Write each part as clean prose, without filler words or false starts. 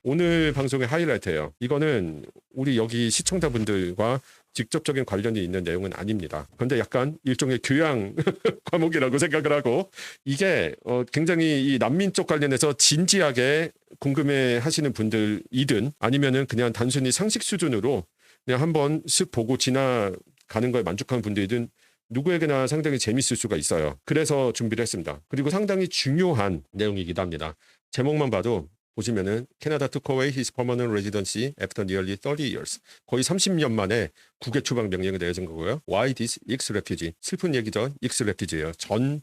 오늘 방송의 하이라이트예요. 이거는 우리 여기 시청자분들과 직접적인 관련이 있는 내용은 아닙니다. 그런데 약간 일종의 교양 과목이라고 생각을 하고 이게 굉장히 이 난민 쪽 관련해서 진지하게 궁금해 하시는 분들이든 아니면은 그냥 단순히 상식 수준으로 그냥 한번 쓱 보고 지나가는 거에 만족하는 분들이든 누구에게나 상당히 재밌을 수가 있어요. 그래서 준비를 했습니다. 그리고 상당히 중요한 내용이기도 합니다. 제목만 봐도 보시면은 캐나다 took away his permanent residency after nearly 30 years. 거의 30년 만에 국외 추방 명령이 내려진 거고요. Why this ex-refugee? 슬픈 얘기죠. ex-refugee예요. 전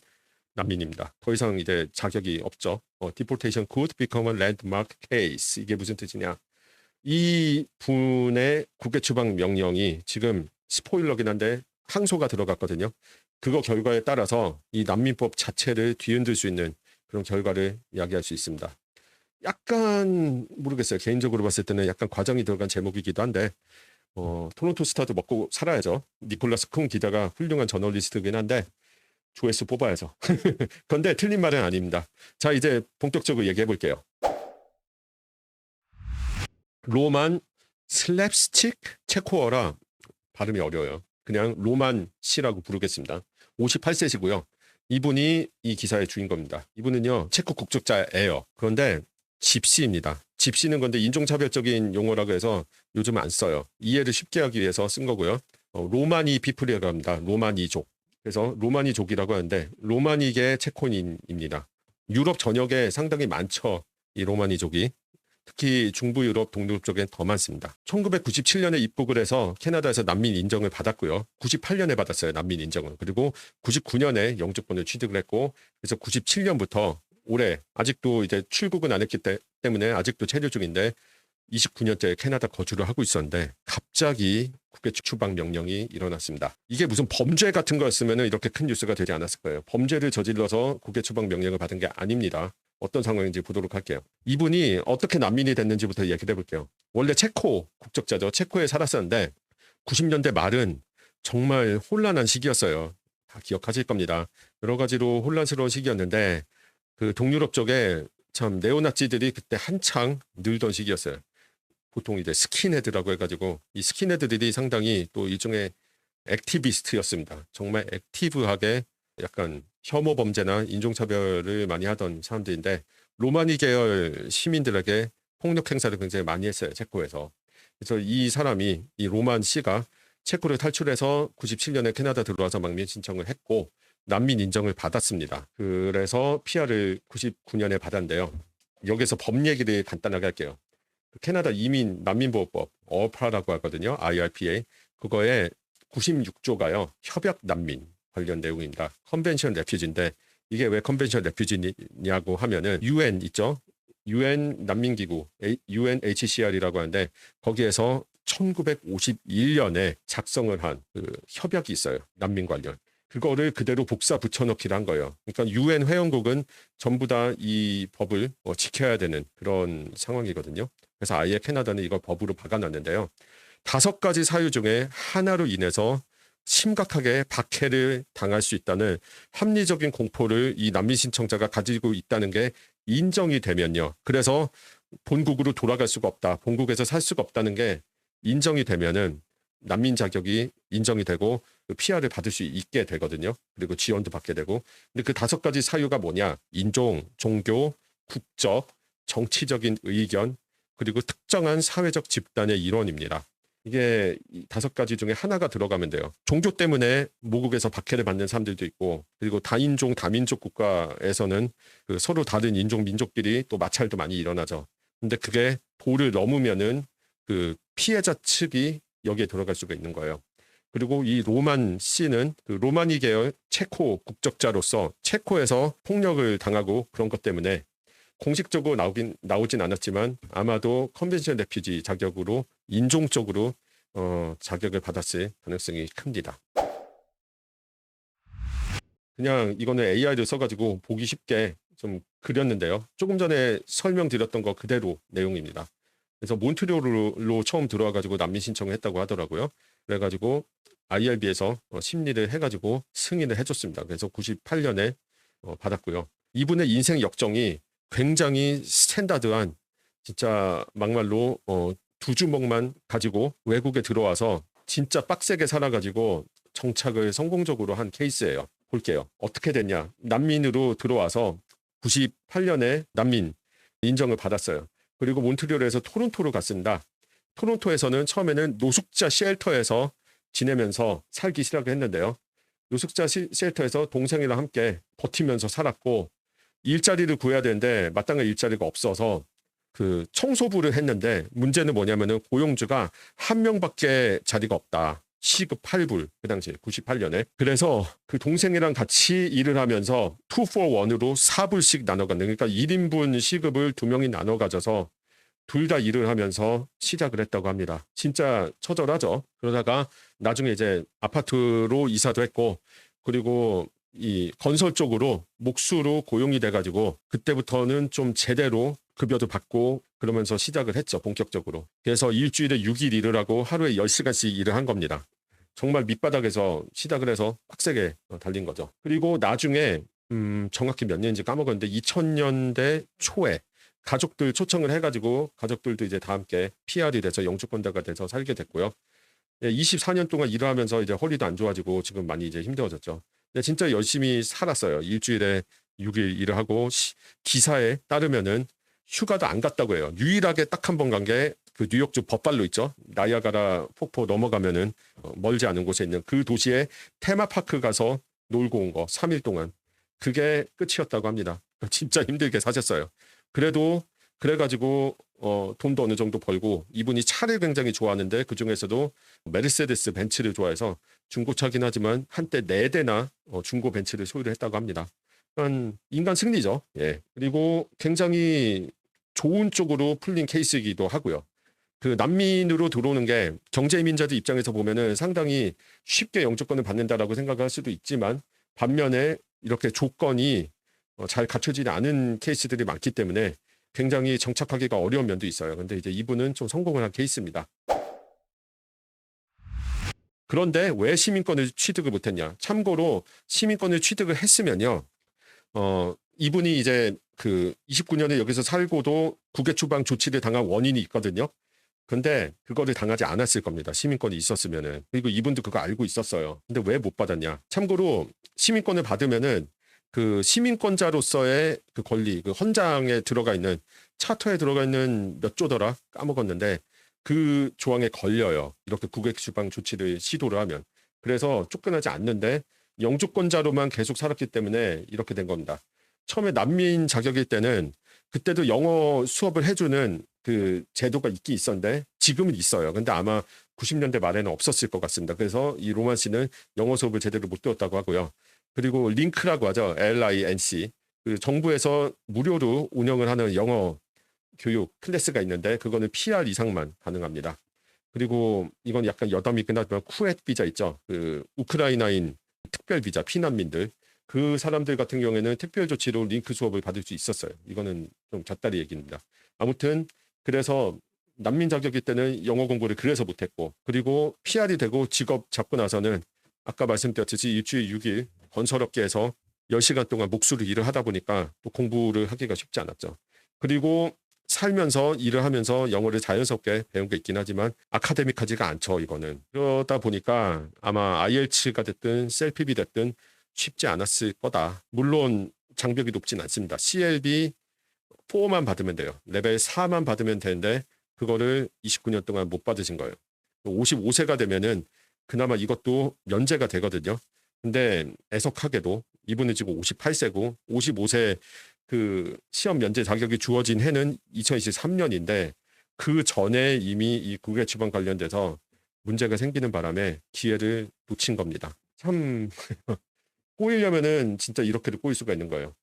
난민입니다. 더 이상 이제 자격이 없죠. deportation could become a landmark case. 이게 무슨 뜻이냐? 이 분의 국외 추방 명령이 지금 스포일러긴 한데 항소가 들어갔거든요. 그거 결과에 따라서 이 난민법 자체를 뒤흔들 수 있는 그런 결과를 이야기할 수 있습니다. 약간 모르겠어요. 개인적으로 봤을 때는 약간 과장이 들어간 제목이기도 한데 토론토 스타도 먹고 살아야죠. 니콜라스 쿵 기자가 훌륭한 저널리스트긴 한데 조회수 뽑아야죠. 그런데 틀린 말은 아닙니다. 자, 이제 본격적으로 얘기해 볼게요. 로만 슬랩스틱 체코어라 발음이 어려워요. 그냥 로만 씨라고 부르겠습니다. 58세시고요. 이분이 이 기사의 주인공입니다. 이분은요 체코 국적자예요. 그런데 집시입니다. 집시는 건데 인종차별적인 용어라고 해서 요즘 안 써요. 이해를 쉽게 하기 위해서 쓴 거고요. 로마니 피플이라고 합니다. 로마니족. 그래서 로마니족이라고 하는데 로마니계 체코인입니다. 유럽 전역에 상당히 많죠. 이 로마니족이. 특히 중부 유럽, 동유럽 쪽엔 더 많습니다. 1997년에 입국을 해서 캐나다에서 난민 인정을 받았고요. 98년에 받았어요. 난민 인정을. 그리고 99년에 영주권을 취득을 했고 그래서 97년부터 올해 아직도 이제 출국은 안 했기 때문에 아직도 체류 중인데 29년째 캐나다 거주를 하고 있었는데 갑자기 국외 추방 명령이 일어났습니다. 이게 무슨 범죄 같은 거였으면 이렇게 큰 뉴스가 되지 않았을 거예요. 범죄를 저질러서 국외 추방 명령을 받은 게 아닙니다. 어떤 상황인지 보도록 할게요. 이분이 어떻게 난민이 됐는지부터 얘기해 볼게요. 원래 체코 국적자죠. 체코에 살았었는데 90년대 말은 정말 혼란한 시기였어요. 다 기억하실 겁니다. 여러 가지로 혼란스러운 시기였는데 그 동유럽 쪽에 참 네오나치들이 그때 한창 늘던 시기였어요. 보통 이제 스킨헤드라고 해가지고 이 스킨헤드들이 상당히 또 일종의 액티비스트였습니다. 정말 액티브하게 약간 혐오 범죄나 인종차별을 많이 하던 사람들인데 로마니 계열 시민들에게 폭력 행사를 굉장히 많이 했어요. 체코에서. 그래서 이 사람이 이 로만 씨가 체코를 탈출해서 97년에 캐나다 들어와서 난민 신청을 했고 난민 인정을 받았습니다. 그래서 PR을 99년에 받았는데요. 여기서 법 얘기를 간단하게 할게요. 캐나다 이민 난민보호법 어파라고 하거든요. IRPA. 그거에 96조가요. 협약 난민 관련 내용입니다. 컨벤션 레퓨지인데 이게 왜 컨벤션 레퓨지냐고 하면은 UN 있죠. UN 난민기구 UNHCR이라고 하는데 거기에서 1951년에 작성을 한 그 협약이 있어요. 난민 관련. 그거를 그대로 복사 붙여넣기를 한 거예요. 그러니까 UN 회원국은 전부 다 이 법을 지켜야 되는 그런 상황이거든요. 그래서 아예 캐나다는 이걸 법으로 박아놨는데요. 5가지 사유 중에 하나로 인해서 심각하게 박해를 당할 수 있다는 합리적인 공포를 이 난민 신청자가 가지고 있다는 게 인정이 되면요. 그래서 본국으로 돌아갈 수가 없다. 본국에서 살 수가 없다는 게 인정이 되면은 난민 자격이 인정이 되고 PR을 받을 수 있게 되거든요. 그리고 지원도 받게 되고. 근데 그 5가지 사유가 뭐냐? 인종, 종교, 국적, 정치적인 의견, 그리고 특정한 사회적 집단의 일원입니다. 이게 5가지 중에 하나가 들어가면 돼요. 종교 때문에 모국에서 박해를 받는 사람들도 있고, 그리고 다인종, 다민족 국가에서는 그 서로 다른 인종, 민족끼리 또 마찰도 많이 일어나죠. 근데 그게 도를 넘으면은 그 피해자 측이 여기에 들어갈 수가 있는 거예요. 그리고 이 로만 씨는 그 로마니 계열 체코 국적자로서 체코에서 폭력을 당하고 그런 것 때문에 공식적으로 나오진 않았지만 아마도 컨벤션 레퓨지 자격으로 인종적으로 자격을 받았을 가능성이 큽니다. 그냥 이거는 AI를 써가지고 보기 쉽게 좀 그렸는데요. 조금 전에 설명드렸던 거 그대로 내용입니다. 그래서 몬트리올로 처음 들어와가지고 난민 신청을 했다고 하더라고요. 그래가지고 IRB에서 심리를 해가지고 승인을 해줬습니다. 그래서 98년에 받았고요. 이분의 인생 역정이 굉장히 스탠다드한 진짜 막말로 두 주먹만 가지고 외국에 들어와서 진짜 빡세게 살아가지고 정착을 성공적으로 한 케이스예요. 볼게요. 어떻게 됐냐. 난민으로 들어와서 98년에 난민 인정을 받았어요. 그리고 몬트리올에서 토론토로 갔습니다. 토론토에서는 처음에는 노숙자 쉘터에서 지내면서 살기 시작을 했는데요. 노숙자 쉘터에서 동생이랑 함께 버티면서 살았고, 일자리를 구해야 되는데 마땅한 일자리가 없어서 그 청소부를 했는데, 문제는 뭐냐면은 고용주가 한 명밖에 자리가 없다. 시급 8불, 그 당시에 98년에. 그래서 그 동생이랑 같이 일을 하면서 2 for 1으로 4불씩 나눠 갖는, 그러니까 1인분 시급을 두 명이 나눠 가져서 둘 다 일을 하면서 시작을 했다고 합니다. 진짜 처절하죠. 그러다가 나중에 이제 아파트로 이사도 했고, 그리고 이 건설 쪽으로 목수로 고용이 돼가지고 그때부터는 좀 제대로 급여도 받고 그러면서 시작을 했죠. 본격적으로. 그래서 일주일에 6일 일을 하고 하루에 10시간씩 일을 한 겁니다. 정말 밑바닥에서 시작을 해서 빡세게 달린 거죠. 그리고 나중에 정확히 몇 년인지 까먹었는데 2000년대 초에 가족들 초청을 해가지고 가족들도 이제 다 함께 PR이 돼서 영주권자가 돼서 살게 됐고요. 24년 동안 일을 하면서 이제 허리도 안 좋아지고 지금 많이 이제 힘들어졌죠. 근데 진짜 열심히 살았어요. 일주일에 6일 일을 하고, 기사에 따르면은 휴가도 안 갔다고 해요. 유일하게 딱 한 번 간 게 그 뉴욕주 버팔로 있죠. 나이아가라 폭포 넘어가면은 멀지 않은 곳에 있는 그 도시에 테마파크 가서 놀고 온 거 3일 동안. 그게 끝이었다고 합니다. 진짜 힘들게 사셨어요. 그래도 그래가지고 돈도 어느 정도 벌고, 이분이 차를 굉장히 좋아하는데 그 중에서도 메르세데스 벤츠를 좋아해서 중고차긴 하지만 한때 4대나 중고 벤츠를 소유를 했다고 합니다. 그러니까 인간 승리죠. 예. 그리고 굉장히 좋은 쪽으로 풀린 케이스이기도 하고요. 그 난민으로 들어오는 게 경제 이민자들 입장에서 보면은 상당히 쉽게 영주권을 받는다라고 생각할 수도 있지만, 반면에 이렇게 조건이 잘 갖춰지지 않은 케이스들이 많기 때문에 굉장히 정착하기가 어려운 면도 있어요. 근데 이제 이분은 좀 성공을 한 케이스입니다. 그런데 왜 시민권을 취득을 못했냐? 참고로 시민권을 취득을 했으면요, 이분이 이제 그 29년에 여기서 살고도 국외 추방 조치를 당한 원인이 있거든요. 근데 그거를 당하지 않았을 겁니다. 시민권이 있었으면은. 그리고 이분도 그거 알고 있었어요. 근데 왜 못 받았냐? 참고로 시민권을 받으면은 그 시민권자로서의 그 권리, 그 헌장에 들어가 있는, 차터에 들어가 있는 몇 조더라 까먹었는데 그 조항에 걸려요. 이렇게 국외 추방 조치를 시도를 하면. 그래서 쫓겨나지 않는데 영주권자로만 계속 살았기 때문에 이렇게 된 겁니다. 처음에 난민 자격일 때는 그때도 영어 수업을 해주는 그 제도가 있긴 있었는데 지금은 있어요. 근데 아마 90년대 말에는 없었을 것 같습니다. 그래서 이 로만 씨는 영어 수업을 제대로 못 들었다고 하고요. 그리고 링크라고 하죠. LINC. 그 정부에서 무료로 운영을 하는 영어 교육 클래스가 있는데 그거는 PR 이상만 가능합니다. 그리고 이건 약간 여담이긴 하지만 쿠엣 비자 있죠. 그 우크라이나인 특별 비자 피난민들, 그 사람들 같은 경우에는 특별 조치로 링크 수업을 받을 수 있었어요. 이거는 좀 잣다리 얘기입니다. 아무튼 그래서 난민 자격일 때는 영어 공부를 그래서 못했고, 그리고 PR이 되고 직업 잡고 나서는 아까 말씀드렸듯이 일주일 6일 건설업계에서 10시간 동안 목수로 일을 하다 보니까 또 공부를 하기가 쉽지 않았죠. 그리고 살면서 일을 하면서 영어를 자연스럽게 배운 게 있긴 하지만 아카데믹하지가 않죠. 이거는. 그러다 보니까 아마 IELTS가 됐든 셀피비 됐든 쉽지 않았을 거다. 물론 장벽이 높진 않습니다. CLB 4만 받으면 돼요. 레벨 4만 받으면 되는데 그거를 29년 동안 못 받으신 거예요. 55세가 되면은 그나마 이것도 면제가 되거든요. 근데 애석하게도 이분은 지금 58세고 55세 그 시험 면제 자격이 주어진 해는 2023년인데 그 전에 이미 이 국외 추방 관련돼서 문제가 생기는 바람에 기회를 놓친 겁니다. 참 꼬이려면은 진짜 이렇게도 꼬일 수가 있는 거예요.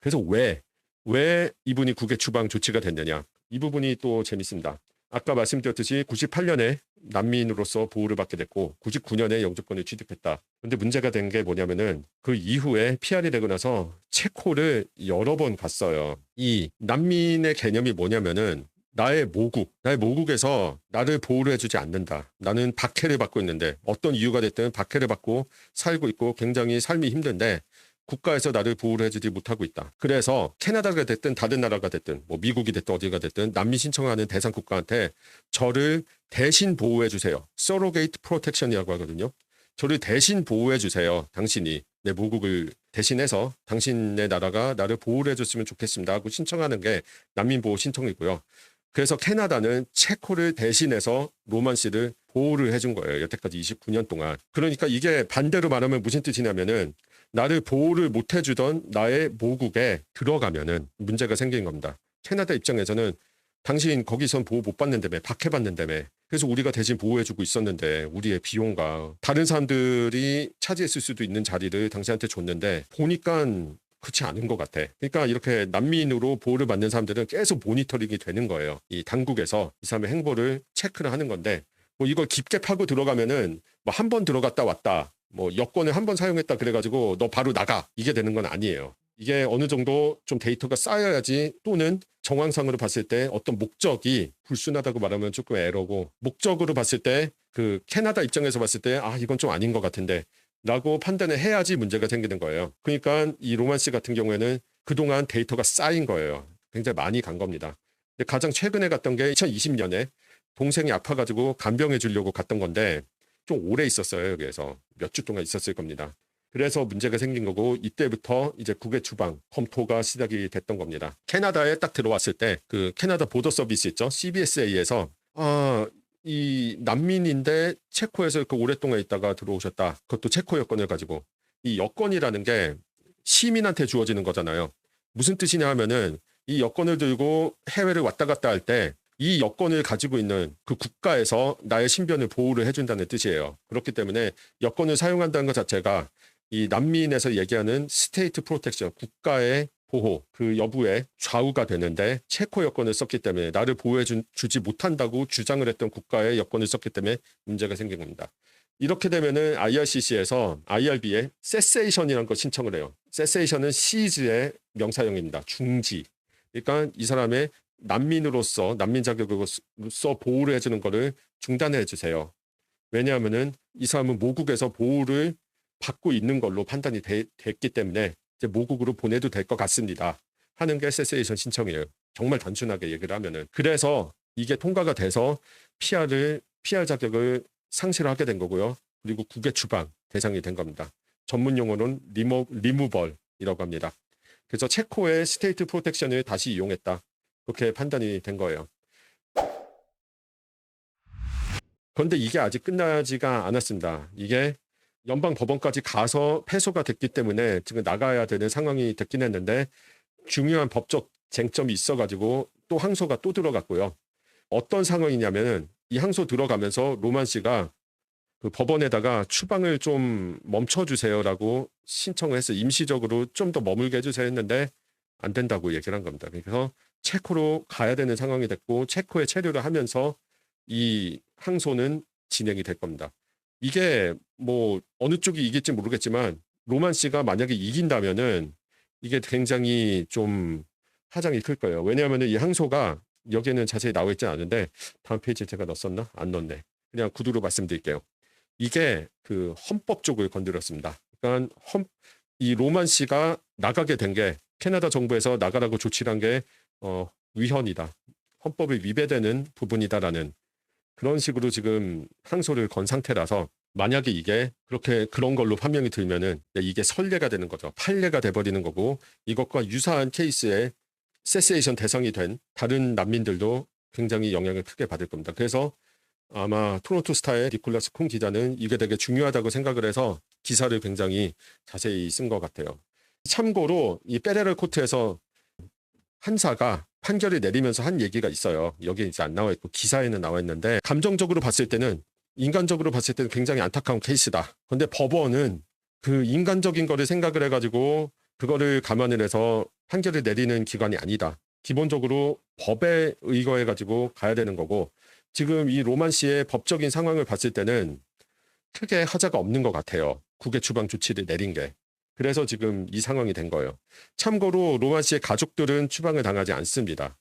그래서 왜 이분이 국외 추방 조치가 됐느냐? 이 부분이 또 재밌습니다. 아까 말씀드렸듯이 98년에 난민으로서 보호를 받게 됐고 99년에 영주권을 취득했다. 근데 문제가 된 게 뭐냐면은 그 이후에 PR이 되고 나서 체코를 여러 번 갔어요. 이 난민의 개념이 뭐냐면은 나의 모국에서 나를 보호를 해주지 않는다. 나는 박해를 받고 있는데 어떤 이유가 됐든 박해를 받고 살고 있고 굉장히 삶이 힘든데 국가에서 나를 보호를 해주지 못하고 있다. 그래서 캐나다가 됐든 다른 나라가 됐든 뭐 미국이 됐든 어디가 됐든 난민 신청하는 대상 국가한테 저를 대신 보호해 주세요. 서로게이트 프로텍션이라고 하거든요. 저를 대신 보호해 주세요. 당신이 내 모국을 대신해서 당신의 나라가 나를 보호를 해줬으면 좋겠습니다 하고 신청하는 게 난민보호 신청이고요. 그래서 캐나다는 체코를 대신해서 로만 씨를 보호를 해준 거예요. 여태까지 29년 동안. 그러니까 이게 반대로 말하면 무슨 뜻이냐면은 나를 보호를 못 해주던 나의 모국에 들어가면은 문제가 생기는 겁니다. 캐나다 입장에서는 당신 거기선 보호 못 받는다며, 박해받는다며. 그래서 우리가 대신 보호해주고 있었는데 우리의 비용과 다른 사람들이 차지했을 수도 있는 자리를 당신한테 줬는데 보니까 그렇지 않은 것 같아. 그러니까 이렇게 난민으로 보호를 받는 사람들은 계속 모니터링이 되는 거예요. 이 당국에서 이 사람의 행보를 체크를 하는 건데 뭐 이걸 깊게 파고 들어가면은 뭐 한 번 들어갔다 왔다 뭐 여권을 한 번 사용했다 그래가지고 너 바로 나가 이게 되는 건 아니에요. 이게 어느 정도 좀 데이터가 쌓여야지 또는 정황상으로 봤을 때 어떤 목적이 불순하다고 말하면 조금 에러고 목적으로 봤을 때 그 캐나다 입장에서 봤을 때 아 이건 좀 아닌 것 같은데 라고 판단을 해야지 문제가 생기는 거예요. 그러니까 이 로만 씨 같은 경우에는 그동안 데이터가 쌓인 거예요. 굉장히 많이 간 겁니다. 근데 가장 최근에 갔던 게 2020년에 동생이 아파가지고 간병해 주려고 갔던 건데 좀 오래 있었어요. 여기에서 몇 주 동안 있었을 겁니다. 그래서 문제가 생긴 거고 이때부터 이제 국외 추방 검토가 시작이 됐던 겁니다. 캐나다에 딱 들어왔을 때 그 캐나다 보더 서비스 있죠. CBSA에서 이 난민인데 체코에서 이렇게 오랫동안 있다가 들어오셨다. 그것도 체코 여권을 가지고. 이 여권이라는 게 시민한테 주어지는 거잖아요. 무슨 뜻이냐 하면은 이 여권을 들고 해외를 왔다 갔다 할 때 이 여권을 가지고 있는 그 국가에서 나의 신변을 보호를 해준다는 뜻이에요. 그렇기 때문에 여권을 사용한다는 것 자체가 이 난민에서 얘기하는 스테이트 프로텍션, 국가의 보호, 그 여부에 좌우가 되는데 체코 여권을 썼기 때문에 나를 보호해 주지 못한다고 주장을 했던 국가의 여권을 썼기 때문에 문제가 생긴 겁니다. 이렇게 되면은 IRCC에서 IRB에 세세이션이라는 걸 신청을 해요. 세세이션은 시즈의 명사형입니다. 중지. 그러니까 이 사람의 난민으로서 난민 자격으로서 보호를 해주는 거를 중단해 주세요. 왜냐하면은 이 사람은 모국에서 보호를 받고 있는 걸로 판단이 됐기 때문에 이제 모국으로 보내도 될 것 같습니다. 하는 게 세세이션 신청이에요. 정말 단순하게 얘기를 하면은. 그래서 이게 통과가 돼서 PR 자격을 상실하게 된 거고요. 그리고 국외 추방 대상이 된 겁니다. 전문 용어는 리무벌이라고 합니다. 그래서 체코의 스테이트 프로텍션을 다시 이용했다. 그렇게 판단이 된 거예요. 그런데 이게 아직 끝나지가 않았습니다. 이게 연방 법원까지 가서 패소가 됐기 때문에 지금 나가야 되는 상황이 됐긴 했는데 중요한 법적 쟁점이 있어가지고 또 항소가 또 들어갔고요. 어떤 상황이냐면은 이 항소 들어가면서 로만 씨가 그 법원에다가 추방을 좀 멈춰주세요라고 신청을 해서 임시적으로 좀 더 머물게 해주세요 했는데 안 된다고 얘기를 한 겁니다. 그래서 체코로 가야 되는 상황이 됐고 체코에 체류를 하면서 이 항소는 진행이 될 겁니다. 이게 뭐 어느 쪽이 이길지 모르겠지만 로만 씨가 만약에 이긴다면은 이게 굉장히 좀 파장이 클 거예요. 왜냐하면 이 항소가 여기에는 자세히 나와 있지 않은데 다음 페이지에 제가 넣었나? 안 넣었네. 그냥 구두로 말씀드릴게요. 이게 그 헌법 쪽을 건드렸습니다. 그러니까 이 로만 씨가 나가게 된 게 캐나다 정부에서 나가라고 조치한 게 위헌이다. 헌법에 위배되는 부분이다라는 그런 식으로 지금 항소를 건 상태라서 만약에 이게 그런 걸로 판명이 들면은 이게 선례가 되는 거죠. 판례가 돼버리는 거고 이것과 유사한 케이스에 세세이션 대상이 된 다른 난민들도 굉장히 영향을 크게 받을 겁니다. 그래서 아마 토론토 스타의 니콜라스 콩 기자는 이게 되게 중요하다고 생각을 해서 기사를 굉장히 자세히 쓴 것 같아요. 참고로 이 페데럴 코트에서 판사가 판결을 내리면서 한 얘기가 있어요. 여기 이제 안 나와 있고 기사에는 나와 있는데 감정적으로 봤을 때는 인간적으로 봤을 때는 굉장히 안타까운 케이스다. 그런데 법원은 그 인간적인 거를 생각을 해가지고 그거를 감안을 해서 판결을 내리는 기관이 아니다. 기본적으로 법에 의거해가지고 가야 되는 거고 지금 이 로만 씨의 법적인 상황을 봤을 때는 크게 하자가 없는 것 같아요. 국외 추방 조치를 내린 게. 그래서 지금 이 상황이 된 거예요. 참고로 로만 씨의 가족들은 추방을 당하지 않습니다.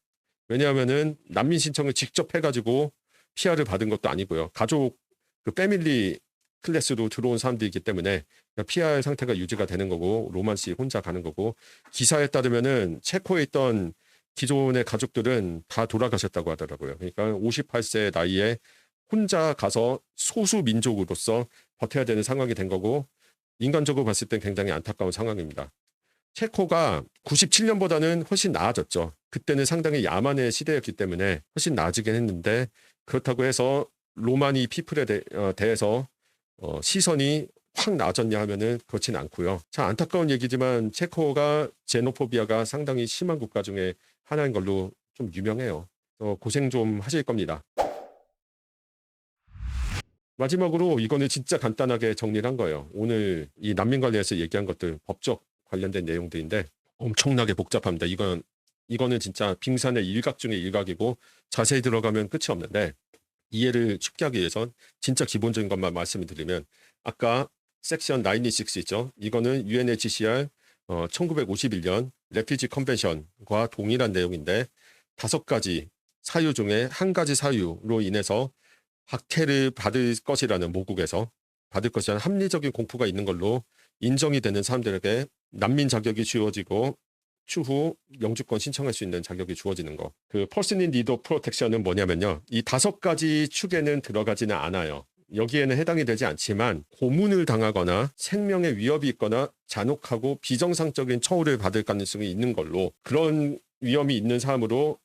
왜냐하면은 난민 신청을 직접 해가지고 PR을 받은 것도 아니고요. 가족 그 패밀리 클래스로 들어온 사람들이기 때문에 PR 상태가 유지가 되는 거고 로만 씨 혼자 가는 거고 기사에 따르면은 체코에 있던 기존의 가족들은 다 돌아가셨다고 하더라고요. 그러니까 58세 나이에 혼자 가서 소수 민족으로서 버텨야 되는 상황이 된 거고 인간적으로 봤을 땐 굉장히 안타까운 상황입니다. 체코가 97년보다는 훨씬 나아졌죠. 그때는 상당히 야만의 시대였기 때문에 훨씬 나아지긴 했는데 그렇다고 해서 로마니 피플에 대해서 시선이 확 나아졌냐 하면은 그렇진 않고요. 참 안타까운 얘기지만 체코가 제노포비아가 상당히 심한 국가 중에 하나인 걸로 좀 유명해요. 고생 좀 하실 겁니다. 마지막으로 이거는 진짜 간단하게 정리를 한 거예요. 오늘 이 난민 관련해서 얘기한 것들 법적 관련된 내용들인데 엄청나게 복잡합니다. 이거는 진짜 빙산의 일각 중의 일각이고 자세히 들어가면 끝이 없는데 이해를 쉽게 하기 위해선 진짜 기본적인 것만 말씀을 드리면 아까 섹션 96 있죠. 이거는 UNHCR 1951년 레피지 컨벤션과 동일한 내용인데 5가지 사유 중에 한 가지 사유로 인해서 박해를 받을 것이라는 모국에서 받을 것이라는 합리적인 공포가 있는 걸로 인정이 되는 사람들에게 난민 자격이 주어지고 추후 영주권 신청할 수 있는 자격이 주어지는 거. 그 Person in Need of Protection은 뭐냐면요. 이 5가지 축에는 들어가지는 않아요. 여기에는 해당이 되지 않지만 고문을 당하거나 생명의 위협이 있거나 잔혹하고 비정상적인 처우를 받을 가능성이 있는 걸로 그런 위험이 있는 사람으로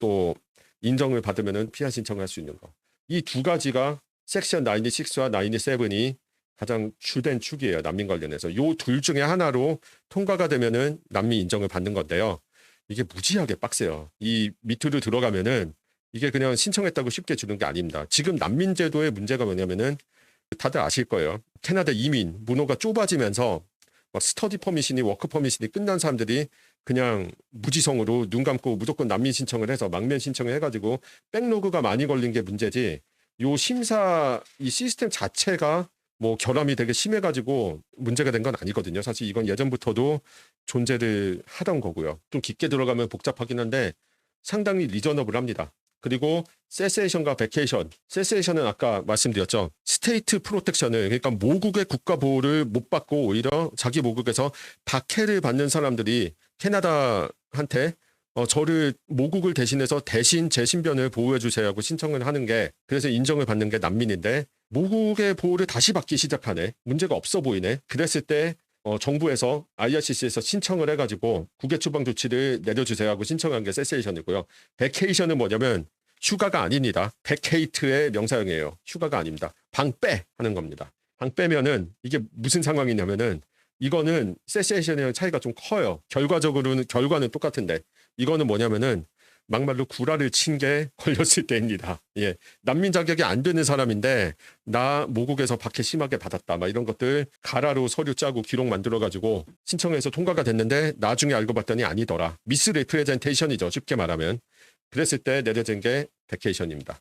또 인정을 받으면 피하 신청을 할 수 있는 거. 이 2가지가 섹션 96와 97이 가장 주된 축이에요. 난민 관련해서. 요 둘 중에 하나로 통과가 되면은 난민 인정을 받는 건데요. 이게 무지하게 빡세요. 이 밑으로 들어가면은 이게 그냥 신청했다고 쉽게 주는 게 아닙니다. 지금 난민 제도의 문제가 뭐냐면은 다들 아실 거예요. 캐나다 이민 문호가 좁아지면서 막 스터디 퍼미션이 워크 퍼미션이 끝난 사람들이 그냥 무지성으로 눈 감고 무조건 난민 신청을 해서 망면 신청을 해가지고 백로그가 많이 걸린 게 문제지. 요 심사 이 시스템 자체가 뭐 결함이 되게 심해가지고 문제가 된 건 아니거든요. 사실 이건 예전부터도 존재를 하던 거고요. 좀 깊게 들어가면 복잡하긴 한데 상당히 리저너블합니다. 그리고 세세이션과 베케이션. 세세이션은 아까 말씀드렸죠. 스테이트 프로텍션을 그러니까 모국의 국가 보호를 못 받고 오히려 자기 모국에서 박해를 받는 사람들이 캐나다한테 저를 모국을 대신해서 대신 제 신변을 보호해 주세요 하고 신청을 하는 게 그래서 인정을 받는 게 난민인데 모국의 보호를 다시 받기 시작하네. 문제가 없어 보이네. 그랬을 때 정부에서 IRCC에서 신청을 해가지고 국외 추방 조치를 내려주세요 하고 신청한 게 세세이션이고요. 베케이션은 뭐냐면 휴가가 아닙니다. 베케이트의 명사형이에요. 휴가가 아닙니다. 방빼 하는 겁니다. 방빼면은 이게 무슨 상황이냐면은 이거는 세세이션이랑 차이가 좀 커요. 결과는 똑같은데 이거는 뭐냐면은 막말로 구라를 친 게 걸렸을 때입니다. 예. 난민 자격이 안 되는 사람인데 나 모국에서 박해 심하게 받았다. 막 이런 것들 가라로 서류 짜고 기록 만들어 가지고 신청해서 통과가 됐는데 나중에 알고 봤더니 아니더라. 미스레프레젠테이션이죠. 쉽게 말하면. 그랬을 때 내려진 게 베케이션입니다.